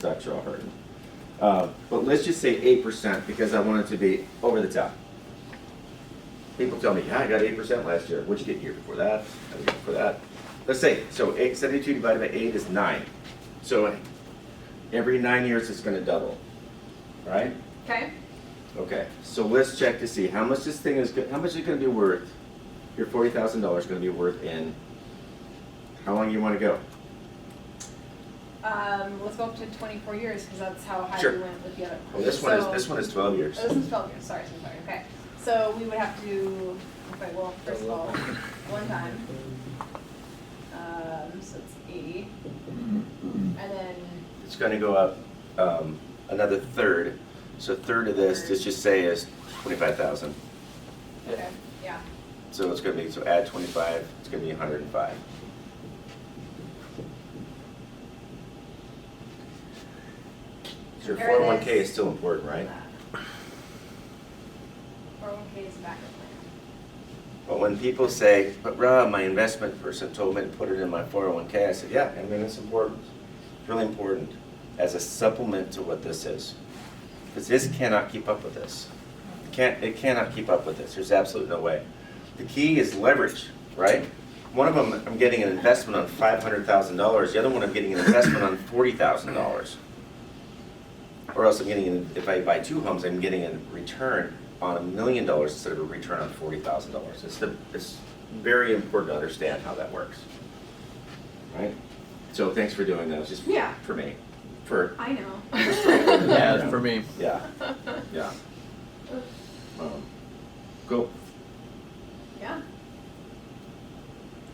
structural hurting. But let's just say 8% because I want it to be over the top. People tell me, yeah, I got 8% last year. What'd you get year before that? The year before that. Let's say, so 72 divided by 8 is 9. So every 9 years it's going to double, right? Okay. Okay, so let's check to see how much this thing is, how much is it going to be worth, your $40,000 is going to be worth in, how long you want to go? Let's go up to 24 years because that's how high Sure. we went with the other. Well, this one is 12 years. Oh, this is 12 years. Sorry. Okay. So we would have to. Okay. Well, first of all, one time. So it's 80, and then. It's going to go up another third. So a third of this, let's just say, is 25,000. Okay. Yeah. So it's going to be, so add 25, it's going to be 105. So your Compare 401k this. is still important, right? 401k is a backup plan. But when people say, but Rob, my investment person told me to put it in my 401k, I said, yeah, I mean, it's important. It's really important as a supplement to what this is. Because this cannot keep up with this. It cannot keep up with this. There's absolutely no way. The key is leverage, right? One of them, I'm getting an investment on $500,000. The other one, I'm getting an investment on $40,000. Or else I'm getting, if I buy 2 homes, I'm getting a return on $1 million instead of a return on $40,000. It's very important to understand how that works, right? So thanks for doing that. It's just Yeah. for me. I know. Yeah, it's for me. Yeah. Cool. Yeah.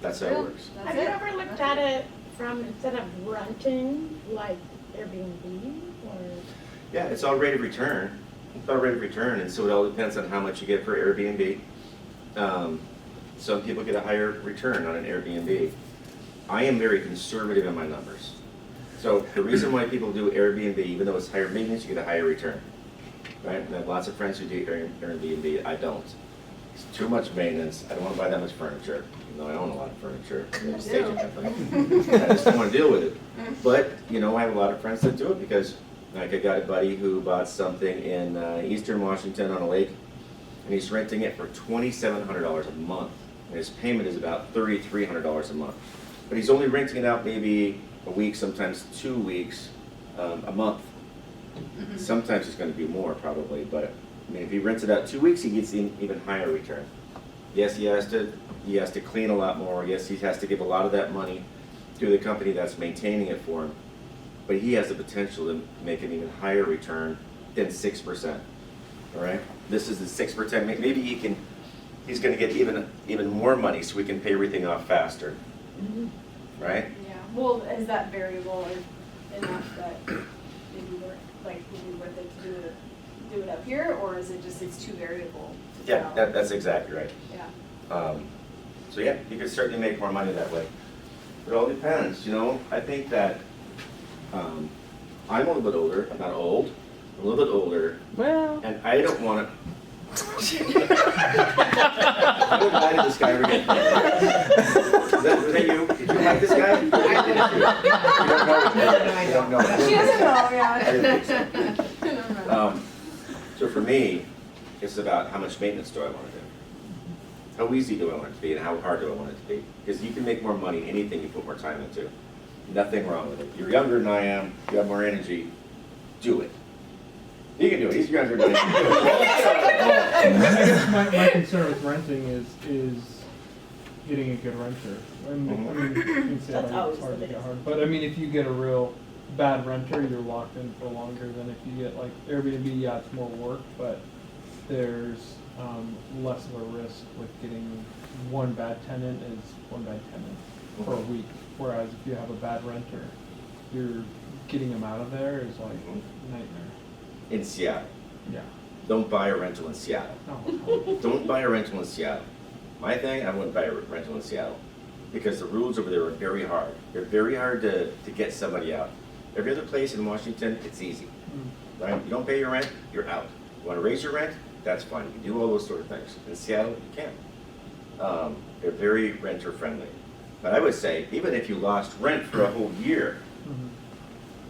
That's how it works. That's Have it. you ever looked at it from instead of renting, like Airbnb or? Yeah, it's all rate of return. It's all rate of return, and so it all depends on how much you get for Airbnb. Some people get a higher return on an Airbnb. I am very conservative in my numbers. So the reason why people do Airbnb, even though it's higher maintenance, you get a higher return, right? And I have lots of friends who do Airbnb. I don't. It's too much maintenance. I don't want to buy that much furniture, even though I own a lot of furniture. I have a staging company. I just don't want to deal with it. But, you know, I have a lot of friends that do it because, like, I got a buddy who bought something in eastern Washington on a lake, and he's renting it for $2,700 a month. And his payment is about $3,300 a month. But he's only renting it out maybe a week, sometimes 2 weeks, a month. Sometimes it's going to be more probably, but I mean, if he rents it out 2 weeks, he gets an even higher return. Yes, he has to clean a lot more. Yes, he has to give a lot of that money to the company that's maintaining it for him. But he has the potential to make an even higher return than 6%. All right, this is the 6%. Maybe he's going to get even more money, so we can pay everything off faster. Right? Yeah. Well, is that variable enough that it'd be worth, would be worth it to do it up here, or is it just it's too variable? To Yeah, tell? that's exactly right. Yeah. So yeah, you could certainly make more money that way. It all depends, you know. I think that I'm a little bit older. I'm not old. I'm a little bit older, Well, and I don't want to. I wouldn't lie to this guy ever again. Was that you? Did you like this guy? You don't know. She doesn't know. Yeah. I didn't think so. I don't know. So for me, it's about how much maintenance do I want to do? How easy do I want it to be, and how hard do I want it to be? Because you can make more money anything you put more time into. Nothing wrong with it. You're younger than I am. You have more energy. Do it. You can do it. He's younger than I am. I guess my concern with renting is getting a good renter. I mean, you can say That's like, always it's hard the to get biggest. hard, but I mean, if you get a real bad renter, you're locked in for longer than if you get like Airbnb. Yeah, it's more work, but there's less of a risk with getting one bad tenant for a week. Whereas if you have a bad renter, you're getting them out of there is like nightmare. In Seattle. Yeah. Don't buy a rental in Seattle. No. Don't buy a rental in Seattle. My thing, I wouldn't buy a rental in Seattle because the rules over there are very hard. They're very hard to get somebody out. Every other place in Washington, it's easy. Right? You don't pay your rent, you're out. You want to raise your rent? That's fine. You can do all those sort of things. In Seattle, you can't. They're very renter friendly. But I would say, even if you lost rent for a whole year,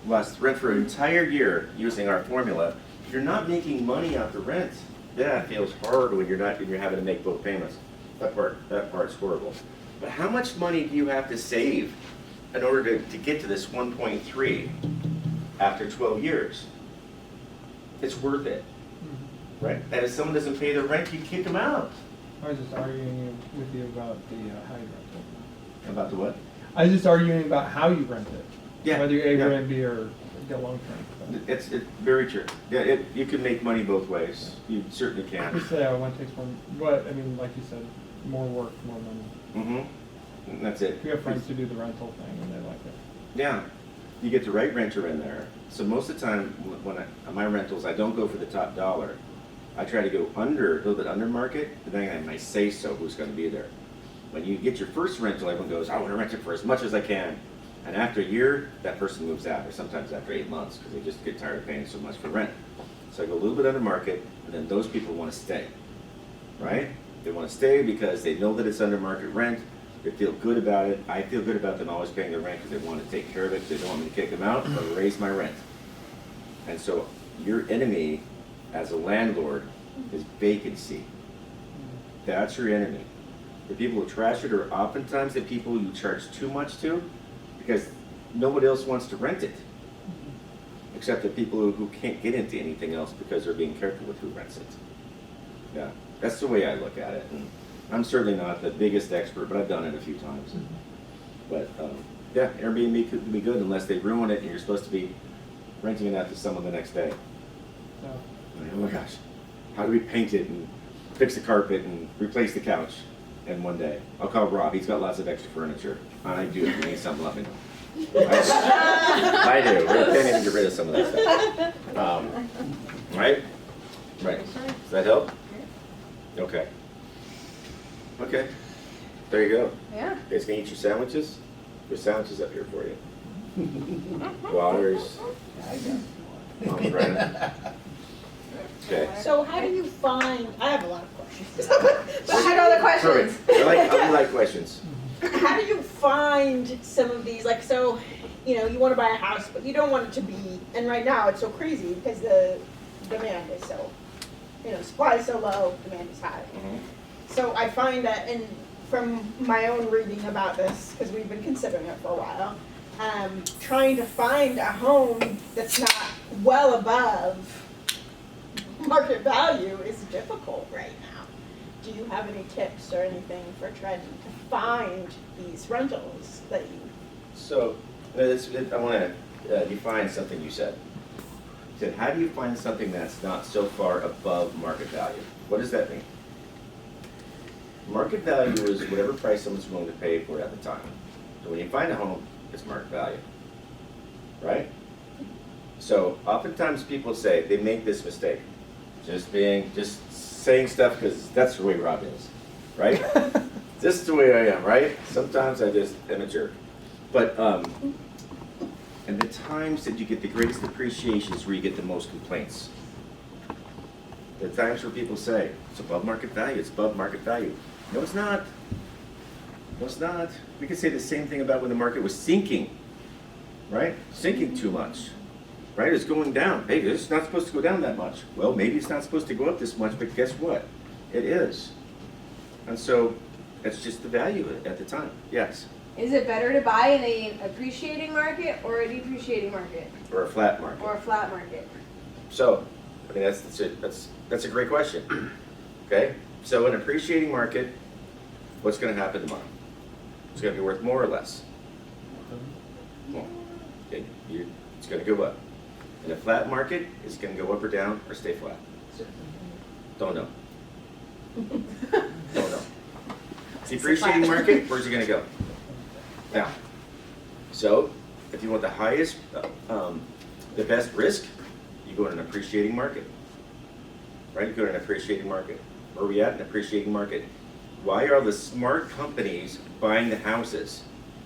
rent for an entire year using our formula, you're not making money off the rent. Yeah, it feels hard when you're having to make both payments. That part's horrible. But how much money do you have to save in order to get to this 1.3 after 12 years? It's worth it, right? And if someone doesn't pay their rent, you kick them out. I was just arguing with you about the how you rent it. About the what? I was just arguing about how you rent it. Yeah, Whether you yeah. Airbnb or get long term. It's very true. Yeah, you can make money both ways. You certainly can. Just say one takes one, but I mean, like you said, more work, more money. Mm-hmm. That's it. We have friends who do the rental thing and they like it. Yeah, you get the right renter in there. So most of the time, when on my rentals, I don't go for the top dollar. I try to go a little bit under market, but then I say so who's going to be there. When you get your first rental, everyone goes, I want to rent it for as much as I can. And after a year, that person moves out, or sometimes after 8 months, because they just get tired of paying so much for rent. So I go a little bit under market, and then those people want to stay, right? They want to stay because they know that it's under market rent. They feel good about it. I feel good about them always paying their rent because they want to take care of it. They don't want me to kick them out, but raise my rent. And so your enemy as a landlord is vacancy. That's your enemy. The people who trash it are oftentimes the people you charge too much to because nobody else wants to rent it. Except the people who can't get into anything else because they're being careful with who rents it. Yeah, that's the way I look at it. And I'm certainly not the biggest expert, but I've done it a few times. But yeah, Airbnb could be good unless they ruin it and you're supposed to be renting it out to someone the next day. So, Like, oh my gosh, how do we paint it and fix the carpet and replace the couch in one day? I'll call Rob, he's got lots of extra furniture. I do, if you need something, let me know. I do, we can't even get rid of some of that stuff. Right? Right, does that help? Okay. Okay, there you go. Yeah. You guys can eat your sandwiches? There's sandwiches up here for you. Waters. Pomegranate. Okay. So how do you find, I have a lot of questions. But I know the questions. Perfect. I like questions. How do you find some of these, like, so, you know, you want to buy a house, but you don't want it to be, and right now it's so crazy because the demand is so, you know, supply is so low, demand is high. Mhm. So I find that, and from my own reading about this, because we've been considering it for a while, trying to find a home that's not well above market value is difficult right now. Do you have any tips or anything for trying to find these rentals that you? So, I want to define something you said. You said, how do you find something that's not so far above market value? What does that mean? Market value is whatever price someone's willing to pay for it at the time. So when you find a home, it's market value, right? So oftentimes people say, they make this mistake, just saying stuff because that's the way Rob is, right? This is the way I am, right? Sometimes I just am a jerk. But, and the times that you get the greatest appreciation is where you get the most complaints. The times where people say, it's above market value, it's above market value. No, it's not. No, it's not. We could say the same thing about when the market was sinking, right? Sinking too much, right? It's going down. Hey, it's not supposed to go down that much. Well, maybe it's not supposed to go up this much, but guess what? It is. And so, that's just the value at the time. Yes. Is it better to buy in a appreciating market or a depreciating market Or a flat market. or a flat market? So, I mean, that's a great question. Okay? So, an appreciating market, what's going to happen tomorrow? It's going to be worth more or less? More. Okay, it's going to go up. In a flat market, it's going to go up or down or stay flat? Don't know. Don't know. The appreciating market, where's it going to go? Down. So, if you want the highest, the best risk, you go in an appreciating market. Right? You go to an appreciating market. Where are we at? An appreciating market. Why are the smart companies buying the houses?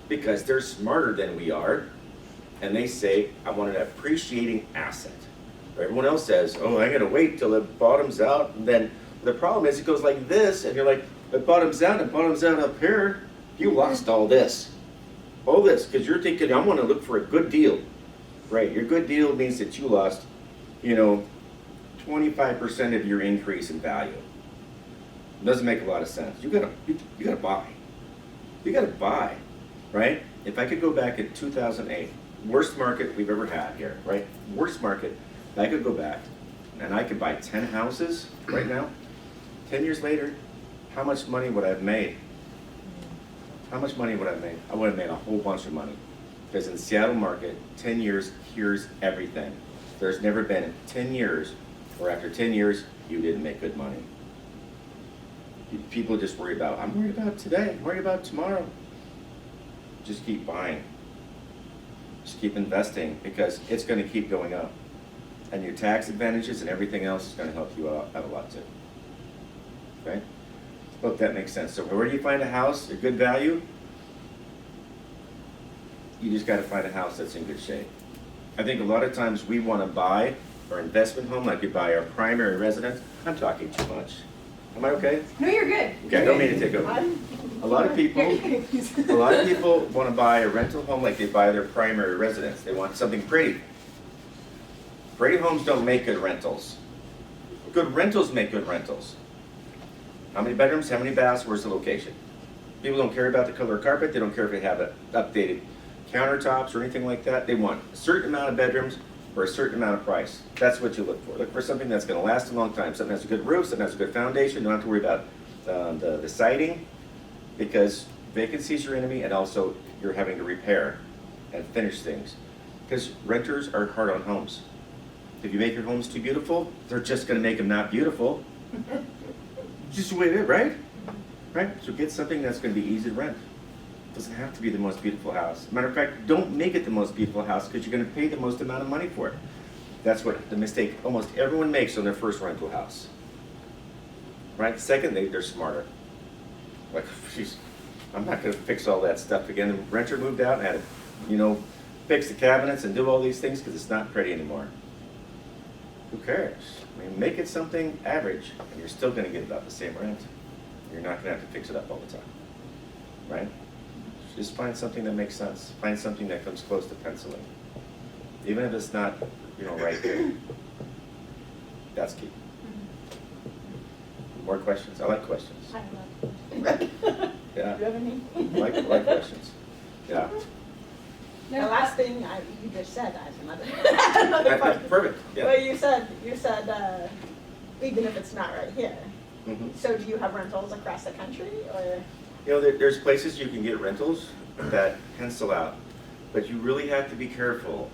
Because they're smarter than we are, and they say, I want an appreciating asset. Everyone else says, oh, I gotta wait till it bottoms out, and then the problem is it goes like this, and you're like, it bottoms out up here. You lost all this, because you're thinking, I want to look for a good deal. right? Your good deal means that you lost, 25% of your increase in value. Doesn't make a lot of sense. You gotta buy. You gotta buy, right? If I could go back in 2008, worst market we've ever had here, right? Worst market. If I could go back and I could buy 10 houses right now, 10 years later, how much money would I have made? How much money would I have made? I would have made a whole bunch of money. Because in the Seattle market, 10 years cures everything. There's never been 10 years where after 10 years, you didn't make good money. People just worry about, I'm worried about today, I'm worried about tomorrow. Just keep buying. Just keep investing because it's going to keep going up. And your tax advantages and everything else is going to help you out a lot too. Okay? Hope that makes sense. So where do you find a house at good value? You just got to find a house that's in good shape. I think a lot of times we want to buy our investment home like we buy our primary residence. I'm talking too much. Am I okay? No, you're good. Okay, I don't mean to take over. A lot of people want to buy a rental home like they buy their primary residence. They want something pretty. Pretty homes don't make good rentals. Good rentals make good rentals. How many bedrooms, how many baths, where's the location? People don't care about the color of carpet, they don't care if they have updated countertops or anything like that. They want a certain amount of bedrooms for a certain amount of price. That's what you look for. Look for something that's going to last a long time. Something that's a good roof, something that's a good foundation. Don't have to worry about the siding because vacancy is your enemy and also you're having to repair and finish things. Because renters are hard on homes. If you make your homes too beautiful, they're just going to make them not beautiful. Just the way it is, right? Right? So get something that's going to be easy to rent. It doesn't have to be the most beautiful house. Matter of fact, don't make it the most beautiful house because you're going to pay the most amount of money for it. That's what the mistake almost everyone makes on their first rental house. Right? Second, they're smarter. Like, geez, I'm not going to fix all that stuff again. The renter moved out and had to, fix the cabinets and do all these things because it's not pretty anymore. Who cares? I mean, make it something average, and you're still going to get about the same rent. You're not going to have to fix it up all the time, right? Just find something that makes sense. Find something that comes close to penciling, even if it's not, right there. That's key. More questions? I like questions. I don't know. Yeah. Do you have any? Like questions. Yeah. The last thing you just said, I have another question. Perfect. Yeah. Well, you said even if it's not right here. Mhm. So do you have rentals across the country, or? There's places you can get rentals that pencil out, but you really have to be careful.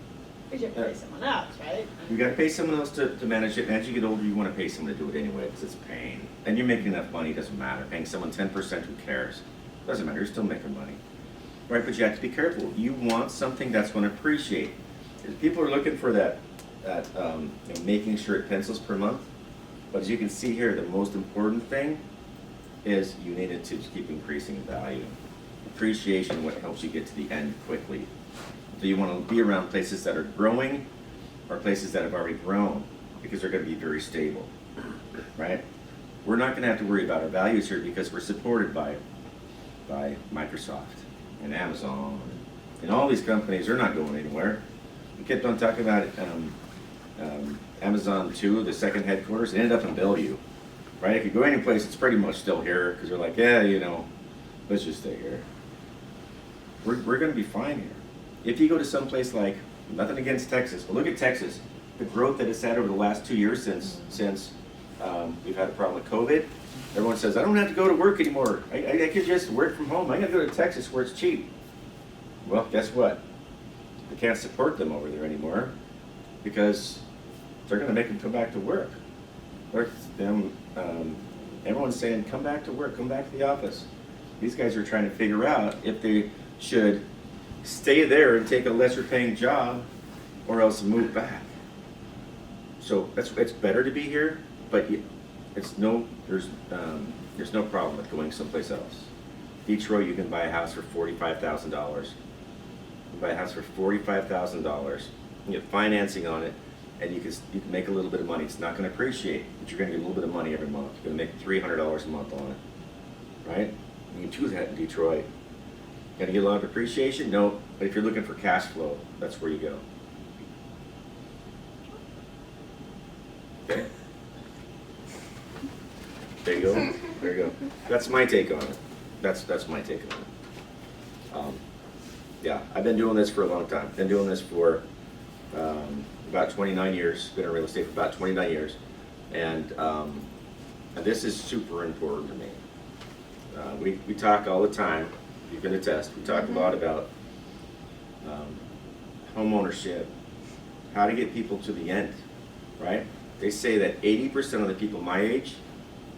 Because you have to pay someone else, right? You got to pay someone else to manage it, and as you get older, you want to pay someone to do it anyway because it's a pain. And you're making enough money, it doesn't matter. Paying someone 10%, who cares? Doesn't matter, you're still making money. Right, but you have to be careful. You want something that's going to appreciate. If people are looking for that making sure it pencils per month. But as you can see here, the most important thing is you need it to keep increasing in value. Appreciation, what helps you get to the end quickly. So you want to be around places that are growing or places that have already grown because they're going to be very stable, right? We're not going to have to worry about our values here because we're supported by Microsoft and Amazon and all these companies. They're not going anywhere. We kept on talking about Amazon 2, the second headquarters. It ended up in Bellevue, right? If you go any place, it's pretty much still here because they're like, yeah, let's just stay here. We're going to be fine here. If you go to some place like, nothing against Texas, but look at Texas, the growth that it's had over the last 2 years since we've had a problem with COVID. Everyone says, I don't have to go to work anymore. I could just work from home. I got to go to Texas where it's cheap. Well, guess what? They can't support them over there anymore because they're going to make them come back to work. Everyone's saying, come back to work, come back to the office. These guys are trying to figure out if they should stay there and take a lesser paying job or else move back. So it's better to be here, but there's no problem with going someplace else. Detroit, you can buy a house for $45,000. You can buy a house for $45,000. You get financing on it, and you can make a little bit of money. It's not going to appreciate, but you're going to get a little bit of money every month. You're going to make $300 a month on it, right? You can do that in Detroit. Going to get a lot of appreciation? No, but if you're looking for cash flow, that's where you go. Okay? There you go, there you go. That's my take on it. That's my take on it. Yeah, I've been doing this for a long time. Been doing this for about 29 years. Been in real estate for about 29 years. And this is super important to me. We talk all the time, you can attest, we talk a lot about home ownership, how to get people to the end, right? They say that 80% of the people my age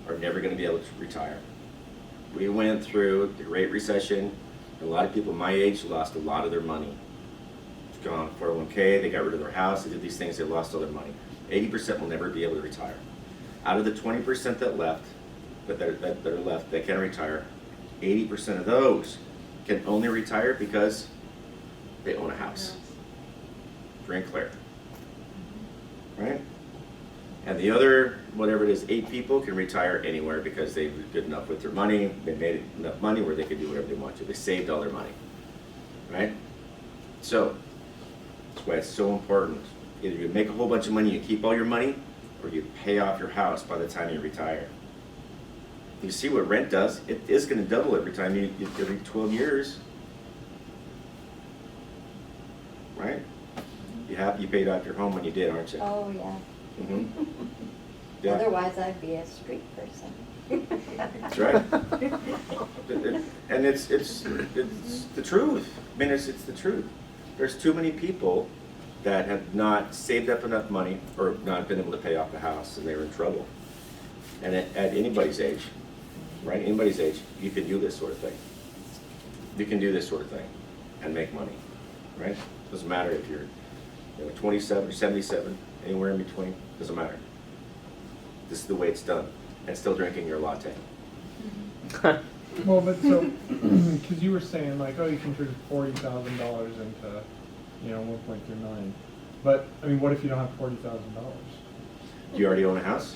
are never going to be able to retire. We went through the Great Recession. A lot of people my age lost a lot of their money. It's gone 401k, they got rid of their house, they did these things, they lost all their money. 80% will never be able to retire. Out of the 20% that left, that are left that can retire, 80% of those can only retire because they own a house. Free and clear. Right? And the other, whatever it is, 8 people can retire anywhere because they were good enough with their money, they made enough money where they could do whatever they want to. They saved all their money. Right? So, that's why it's so important. Either you make a whole bunch of money, you keep all your money, or you pay off your house by the time you retire. You see what rent does? It is going to double every time every 12 years. Right? You paid off your home when you did, aren't you? Oh, yeah. Mm-hmm. Yeah. Otherwise, I'd be a street person. That's right. And it's the truth. I mean, it's the truth. There's too many people that have not saved up enough money or not been able to pay off the house, and they're in trouble. And at anybody's age, right? Anybody's age, you can do this sort of thing. You can do this sort of thing and make money, right? Doesn't matter if you're 27 or 77, anywhere in between, doesn't matter. This is the way it's done, and still drinking your latte. Well, but so, because you were saying like, oh, you can turn $40,000 into, 1.3 million. But I mean, what if you don't have $40,000? Do you already own a house?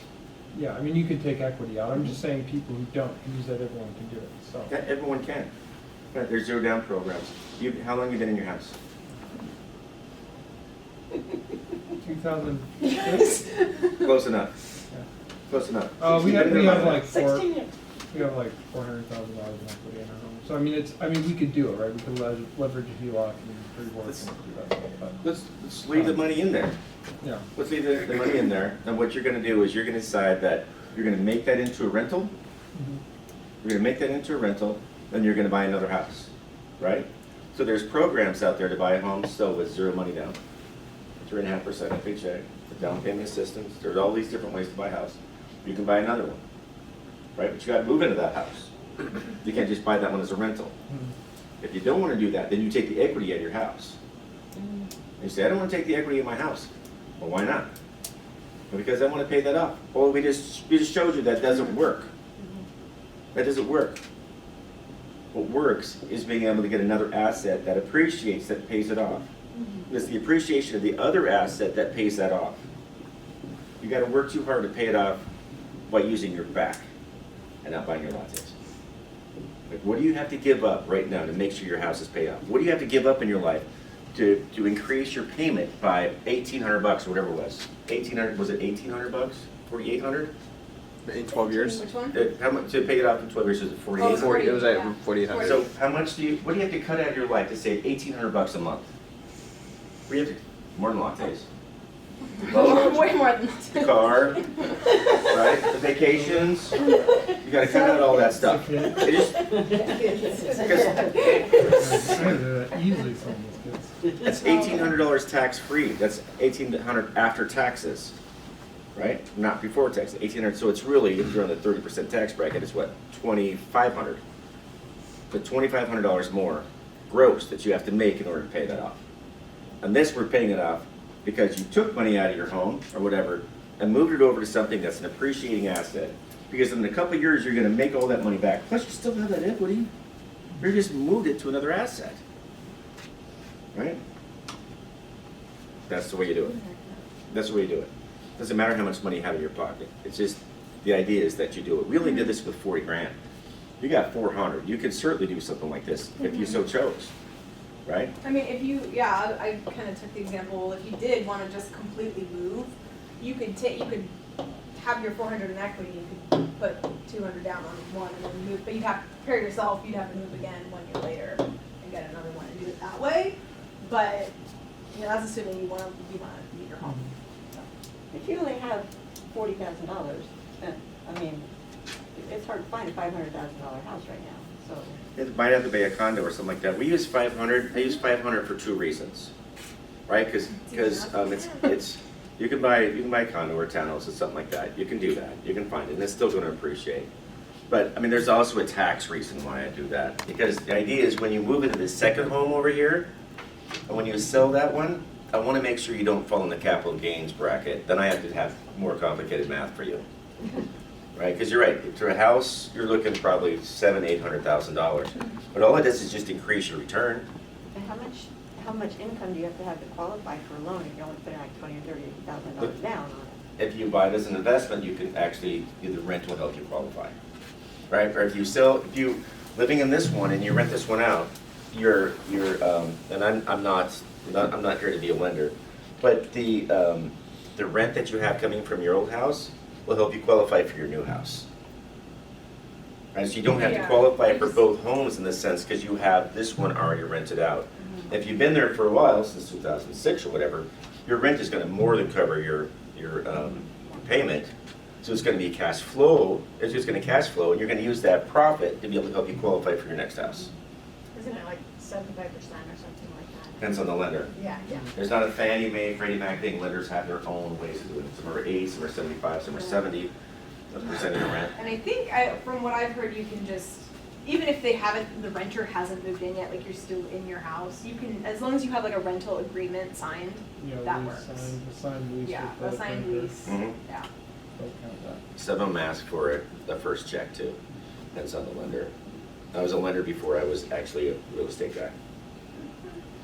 Yeah, I mean, you could take equity out. I'm just saying people who don't, use that everyone can do it. So. Yeah, everyone can. Yeah, there's zero down programs. How long have you been in your house? 2006? Close enough. Yeah. Close enough. We You've been in have there like 16 years. we have like $400,000 in equity in our home. So I mean, we could do it, right? We could leverage a HELOC and pre-work and do that stuff. But Let's leave the money in there. yeah. Let's leave the money in there. And what you're going to do is you're going to decide that you're going to make that into a rental. Mm-hmm. You're going to make that into a rental, then you're going to buy another house, right? So there's programs out there to buy a home still with zero money down. 3.5% FHA, the down payment assistance. There's all these different ways to buy a house. You can buy another one, right? But you got to move into that house. You can't just buy that one as a rental. Mm-hmm. If you don't want to do that, then you take the equity out of your house. And you say, I don't want to take the equity in my house. Well, why not? Well, because I want to pay that off. Well, we just showed you that doesn't work. That doesn't work. What works is being able to get another asset that appreciates, that pays it off. It's the appreciation of the other asset that pays that off. You got to work too hard to pay it off by using your back and not buying your lattes. Like, what do you have to give up right now to make sure your house is paid off? What do you have to give up in your life to increase your payment by $1,800 or whatever it was? 1,800, was it $1,800? 4,800? In 12 years? Which one? How much to pay it off in 12 years? Was it 48? 40, it was at Yeah. 4,800. So how much what do you have to cut out of your life to save $1,800 a month? What do you have to, more than lattes. Way more than that. The car, right? The vacations. You gotta cut out all that stuff. It just, Easily some of those kids. that's $1,800 tax-free. That's $1,800 after taxes, right? Not before taxes. $1,800. So it's really, if you're on the 30% tax bracket, it's what, $2,500. But $2,500 more gross that you have to make in order to pay that off. And this, we're paying it off because you took money out of your home or whatever and moved it over to something that's an appreciating asset. Because in a couple of years, you're going to make all that money back. Plus, you still have that equity. You just moved it to another asset, right? That's the way you do it. That's the way you do it. Doesn't matter how much money you have in your pocket. It's just the idea is that you do it. We only did this with 40 grand. You got 400. You could certainly do something like this if you so chose, right? I mean, if you, I kind of took the example, if you did want to just completely move, you could have your 400 in equity, you could put 200 down on one and then move, but you'd have to prepare yourself, you'd have to move again 1 year later and get another one and do it that way. But, you know, that's assuming you wanna meet your home. So. If you only have $40,000, I mean, it's hard to find a $500,000 house right now, so. It might have to be a condo or something like that. We use 500, I use 500 for 2 reasons, right? Because it's, you can buy a condo or a townhouse or something like that. You can do that, you can find it, and it's still gonna appreciate. But, I mean, there's also a tax reason why I do that. Because the idea is when you move into the second home over here, and when you sell that one, I wanna make sure you don't fall in the capital gains bracket. Then I have to have more complicated math for you. Right, because you're right, to a house, you're looking probably $700,000-800,000. But all it does is just increase your return. And how much income do you have to qualify for a loan if you're only putting like $20,000 or $30,000 down on it? If you buy it as an investment, you can actually, the rent will help you qualify. Right, or if you living in this one and you rent this one out, and I'm not here to be a lender, but the rent that you have coming from your old house will help you qualify for your new house. Right, so you don't have to qualify for both homes in this sense because you have this one already rented out. If you've been there for a while, since 2006 or whatever, your rent is going to more than cover your payment. So it's going to be cash flow. It's just going to cash flow, and you're going to use that profit to be able to help you qualify for your next house. Isn't it like 75% or something like that? Depends on the lender. Yeah, yeah. There's not a Fannie Mae, Freddie Mac thing. Lenders have their own ways of doing it. Some are 80, some are 75, some are 70% of your rent. And I think, from what I've heard, you can just, even if the renter hasn't moved in yet, like you're still in your house, you can, as long as you have like a rental agreement signed, You know, that lease works. a signed lease. Yeah, with a the signed banker. lease, Mhm. yeah. They'll count that. Some of them ask for it, the first check too. Depends on the lender. I was a lender before I was actually a real estate guy.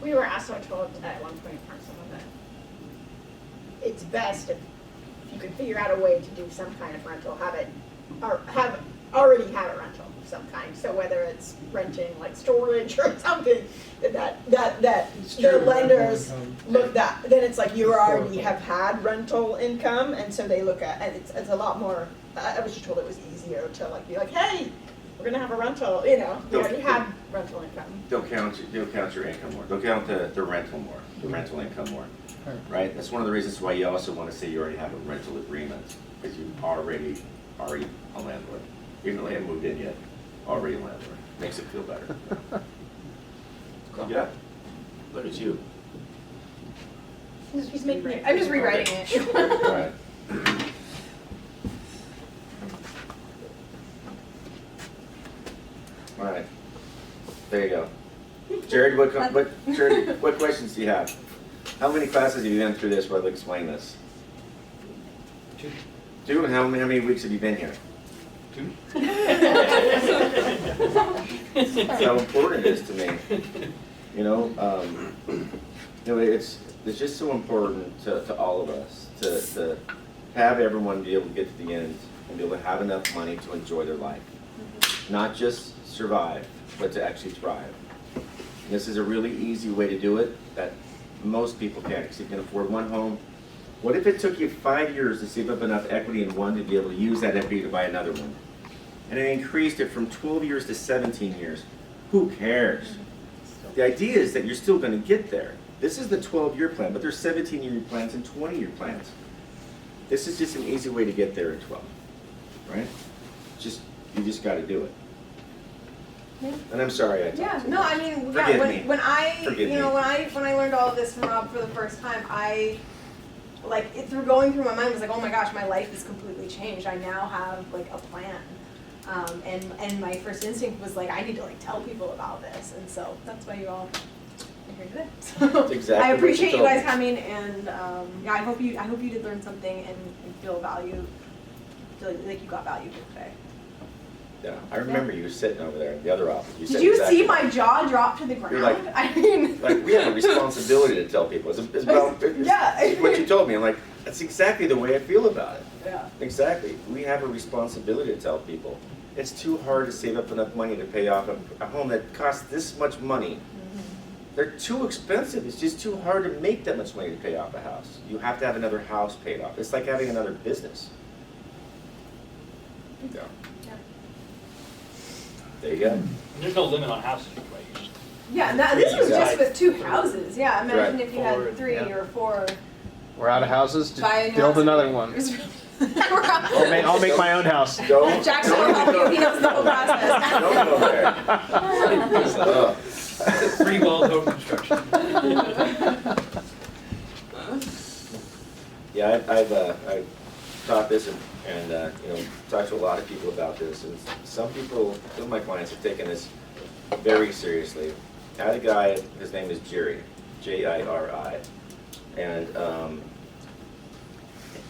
We were also told at one point from someone that it's best if you could figure out a way to do some kind of rental, already have a rental of some kind. So whether it's renting like storage or something, that It's the true, lenders rental income. look that, then it's like you already have had rental income, and so they look at, and it's a lot more, I was just told it was easier to like be like, hey, we're gonna have a rental, you know, we already had rental income. They'll count your income more. They'll count the rental more, the rental income more. Right? That's one of the reasons why you also want to say you already have a rental agreement, because you're already a landlord. Even though they haven't moved in yet, already a landlord. Makes it feel better. Yeah. Look at you. He's making it. I'm just rewriting it. All right. All right. There you go. Jared, what questions do you have? How many classes have you been through this where I've explained this? 2. 2, and how many weeks have you been here? 2. That's how important it is to me. You know, it's just so important to all of us to have everyone be able to get to the end and be able to have enough money to enjoy their life. Not just survive, but to actually thrive. And this is a really easy way to do it that most people can't, because you can afford one home. What if it took you 5 years to save up enough equity in one to be able to use that equity to buy another one? And it increased it from 12 years to 17 years. Who cares? The idea is that you're still going to get there. This is the 12-year plan, but there's 17-year plans and 20-year plans. This is just an easy way to get there in 12, right? You just got to do it. Yeah. And I'm sorry I talked Yeah, too no, much. I mean, Forgive yeah, me. when I, Forgive you know, me. when I learned all of this from Rob for the first time, going through my mind was like, oh my gosh, my life is completely changed. I now have like a plan. And my first instinct was like, I need to like tell people about this. And so that's why you all are here today. So That's exactly I what you appreciate you told guys me. coming, and yeah, I hope you did learn something and feel value, feel like you got value here today. Yeah, I remember you sitting over there in the other office. Did you see my jaw drop to the ground? You're like- I mean, Like, we have a responsibility to tell people. It's Yeah. what you told me. I'm like, that's exactly the way I feel about it. yeah. Exactly. We have a responsibility to tell people. It's too hard to save up enough money to pay off a home that costs this much money. They're too expensive. It's just too hard to make that much money to pay off a house. You have to have another house paid off. It's like having another business. Yeah. There you go. And there's no limit on houses, right? You just- Yeah, and this was Yeah. just with 2 houses. Yeah, imagine Right. if you had 3 Yeah. or 4. We're out of houses, just Buy a new build house. another one. We're out. I'll make my own house. Don't, Jackson will help you. He knows the whole process. don't go there. Ugh. Pretty well home construction. Yeah, I've taught this and you know, talked to a lot of people about this, and some of my clients have taken this very seriously. I had a guy, his name is Jerry, Jiri, and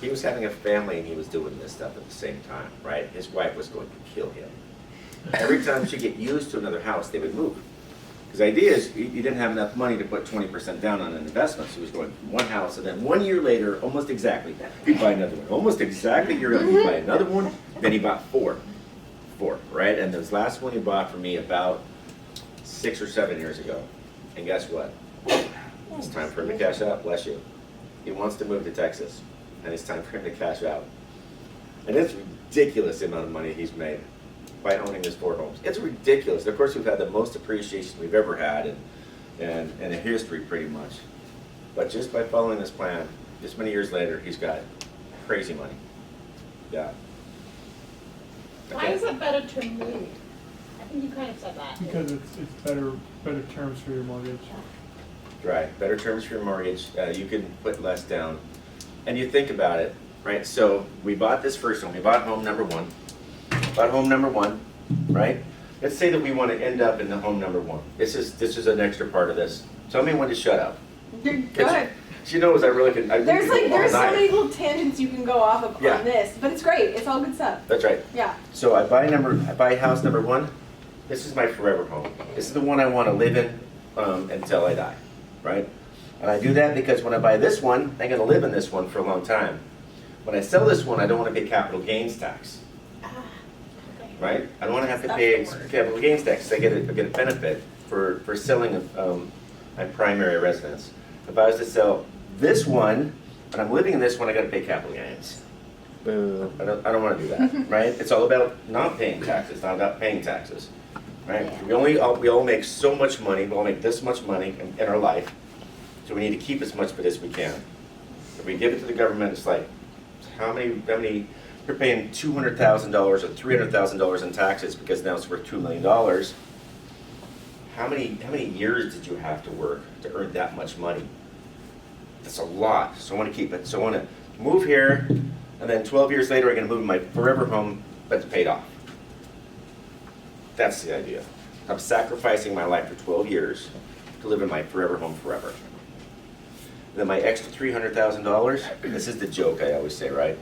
he was having a family and he was doing this stuff at the same time, right? His wife was going to kill him. Every time she'd get used to another house, they would move. Because the idea is, he didn't have enough money to put 20% down on an investment, so he was going from one house, and then 1 year later, almost exactly, he'd buy another one. Almost exactly a year later, he'd buy another one, then he bought four, right? And this last one he bought for me about 6 or 7 years ago. And guess what? It's time for him to cash out, bless you. He wants to move to Texas, and it's time for him to cash out. And it's ridiculous the amount of money he's made by owning his 4 homes. It's ridiculous. Of course, we've had the most appreciation we've ever had and in history, pretty much. But just by following this plan, this many years later, he's got crazy money. Yeah. Why is it better to move? I think you kind of said that. Because it's better terms for your mortgage. Right, better terms for your mortgage, you can put less down. And you think about it, right? So we bought this first home, we bought home number 1. Bought home number 1, right? Let's say that we want to end up in the home number 1. This is an extra part of this. Tell me when to shut up. Go ahead. She knows I really can. There's so all night. many little tangents you can go off of Yeah. on this, but it's great. It's all good stuff. That's right. Yeah. So I buy house number 1. This is my forever home. This is the one I want to live in until I die, right? And I do that because when I buy this one, I'm going to live in this one for a long time. When I sell this one, I don't want to pay capital gains tax. Right? I don't want to have to pay capital gains tax. I get a benefit for selling my primary residence. If I was to sell this one, and I'm living in this one, I got to pay capital gains. Boo. I don't want to do that, right? It's all about not paying taxes, not about paying taxes, right? Yeah. We all make so much money. We all make this much money in our life, so we need to keep as much of it as we can. If we give it to the government, it's like how many. You're paying $200,000 or $300,000 in taxes because now it's worth $2 million. How many years did you have to work to earn that much money? That's a lot. So I want to keep it. So I want to move here, and then 12 years later, I'm going to move to my forever home that's paid off. That's the idea. I'm sacrificing my life for 12 years to live in my forever home forever. And then my extra $300,000. This is the joke I always say, right?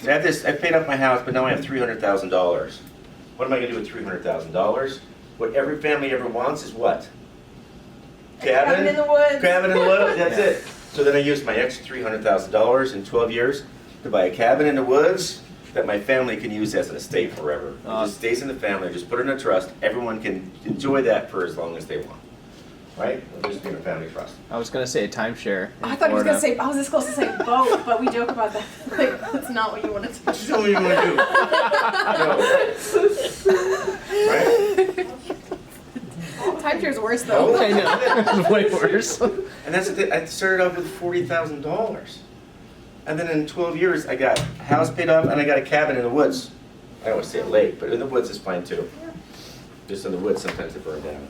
I paid off my house, but now I have $300,000. What am I going to do with $300,000? What every family ever wants is what? Cabin in the woods. Cabin in the woods, that's it. So then I used my extra $300,000 in 12 years to buy a cabin in the woods that my family can use as an estate forever. It just stays in the family, just put it in a trust. Everyone can enjoy that for as long as they want. Right? It'll just be in a family trust. I was gonna say a timeshare. I thought he was gonna say. I was this close to saying boat, but we joke about that. Like that's not what you wanted to. Just tell me what you want to do. Right? Timeshare's worse though. Oh. I know. It's way worse. And that's the thing. I started off with $40,000. And then in 12 years, I got a house paid off and I got a cabin in the woods. I always say it late, but in the woods is fine too. Just in the woods, sometimes they burn down.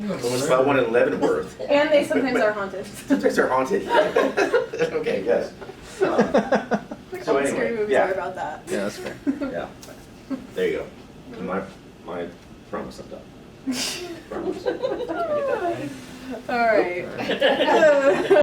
Almost about one in Leavenworth. And they sometimes are haunted. Sometimes they're haunted. Okay, yes. Like So all the scary anyway, movies yeah. are about that. Yeah, that's fair. Yeah. There you go. My promise, I'm done. Promise. All right.